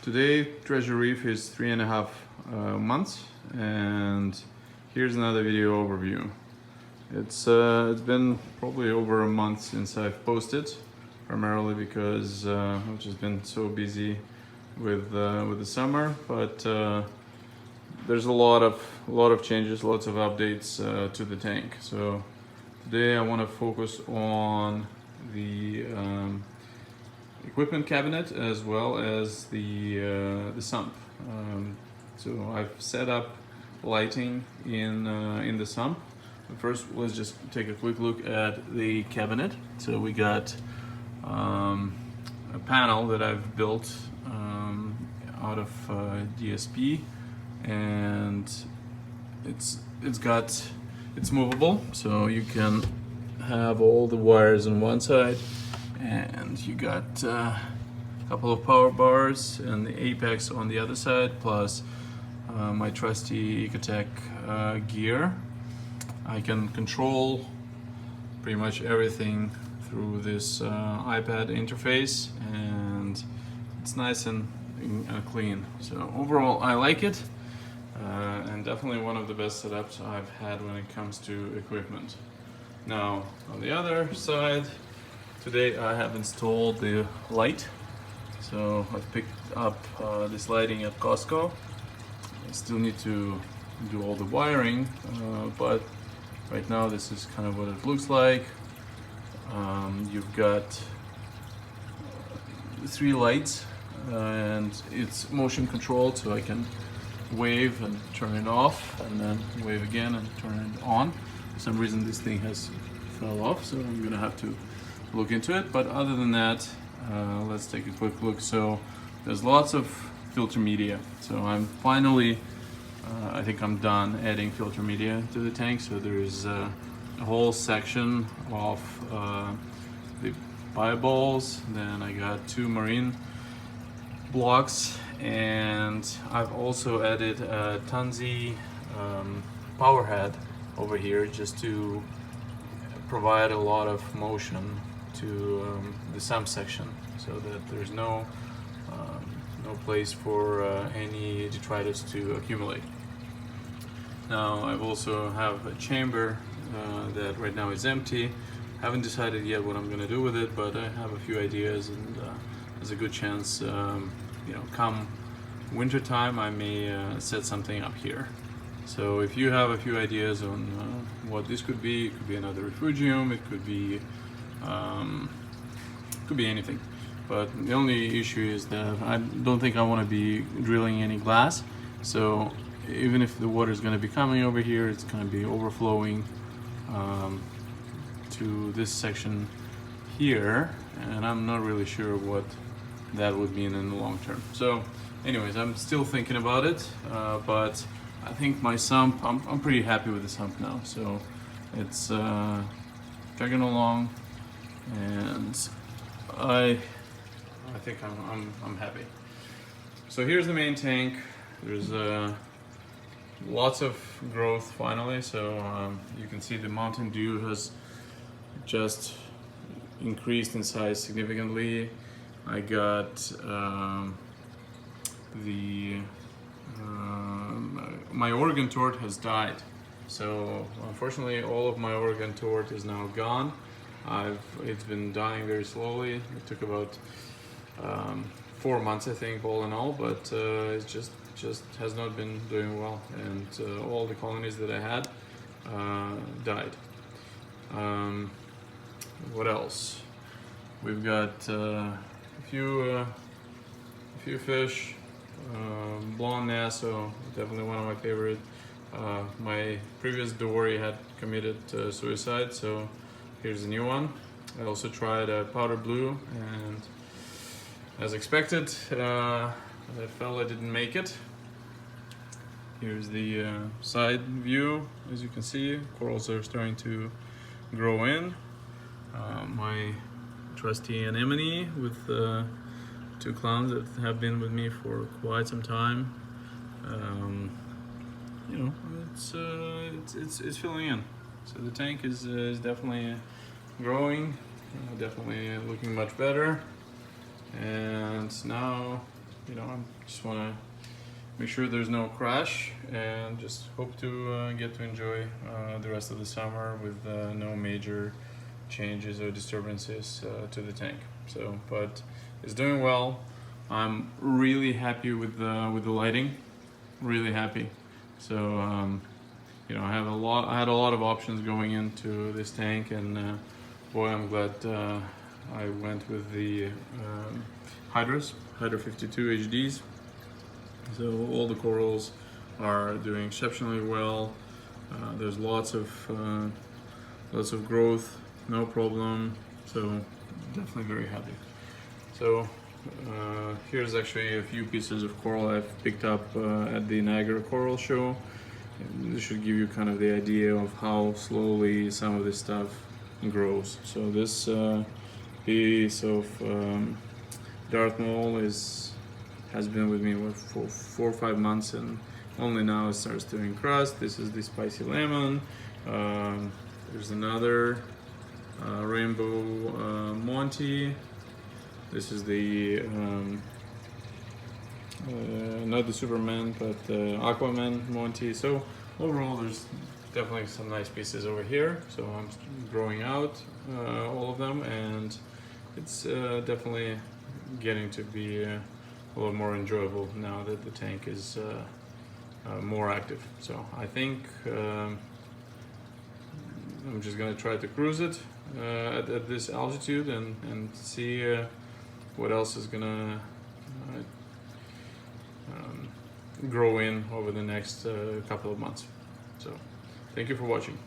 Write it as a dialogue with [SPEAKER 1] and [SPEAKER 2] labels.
[SPEAKER 1] Today, Treasure Reef is 3.5 months, and here's another video overview. It's been probably over a month since I've posted, primarily because I've just been so busy with the summer. But there's a lot of changes, lots of updates to the tank. So today I want to focus on the equipment cabinet as well as the sump. So I've set up lighting in the sump. But first, let's just take a quick look at the cabinet. So we got a panel that I've built out of DSP, and it's movable, so you can have all the wires on one side, and you got a couple of power bars and the apex on the other side, plus my trusty Ecotech gear. I can control pretty much everything through this iPad interface, and it's nice and clean. So overall, I like it, and definitely one of the best setups I've had when it comes to equipment. Now, on the other side, today I have installed the light. So I've picked up this lighting at Costco. I still need to do all the wiring, but right now this is kind of what it looks like. You've got 3 lights, and it's motion controlled, so I can wave and turn it off, and then wave again and turn it on. For some reason this thing has fell off, so I'm gonna have to look into it. But other than that, let's take a quick look. So there's lots of filter media. So I'm finally, I think I'm done adding filter media to the tank. So there's a whole section of the bioballs. Then I got 2 marine blocks, and I've also added a Tunzi power head over here just to provide a lot of motion to the sump section, so that there's no place for any detritus to accumulate. Now I've also have a chamber that right now is empty. Haven't decided yet what I'm going to do with it, but I have a few ideas, and there's a good chance, come winter time, I may set something up here. So if you have a few ideas on what this could be, it could be another refugium, it could be anything. But the only issue is that I don't think I want to be drilling any glass. So even if the water is going to be coming over here, it's going to be overflowing to this section here, and I'm not really sure what that would mean in the long term. So anyways, I'm still thinking about it, but I think my sump, I'm pretty happy with the sump now. So it's chugging along, and I think I'm happy. So here's the main tank. There's lots of growth finally. So you can see the Mountain Dew has just increased in size significantly. I got my Oregon tort has died. So unfortunately, all of my Oregon tort is now gone. It's been dying very slowly. It took about 4 months, I think, all in all, but it just has not been doing well, and all the colonies that I had died. What else? We've got a few fish. Blonde Nasso, definitely one of my favorite. My previous dory had committed suicide, so here's a new one. I also tried powder blue, and as expected, that fella didn't make it. Here's the side view. As you can see, corals are starting to grow in. My trusty anemone with 2 clowns that have been with me for quite some time. It's filling in. So the tank is definitely growing, definitely looking much better. And now you know, I just want to make sure there's no crash, and just hope to get to enjoy the rest of the summer with no major changes or disturbances to the tank. So, but it's doing well. I'm really happy with the lighting, really happy. So you know, I had a lot of options going into this tank, and boy, I'm glad I went with the Hydra 52 HDs. So all the corals are doing exceptionally well. There's lots of growth, no problem. So definitely very happy. So here's actually a few pieces of coral I've picked up at the Niagara Coral Show. And this should give you kind of the idea of how slowly some of this stuff grows. So this piece of Darth Maul has been with me for 4 or 5 months, and only now it starts to encrust. This is the spicy lemon. There's another rainbow Monty. This is the not the Superman, but Aquaman Monty. So overall, there's definitely some nice pieces over here. So I'm growing out all of them, and it's definitely getting to be a little more enjoyable now that the tank is more active. So I think I'm just gonna try to cruise it at this altitude and see what else is gonna grow in over the next couple of months. So thank you for watching.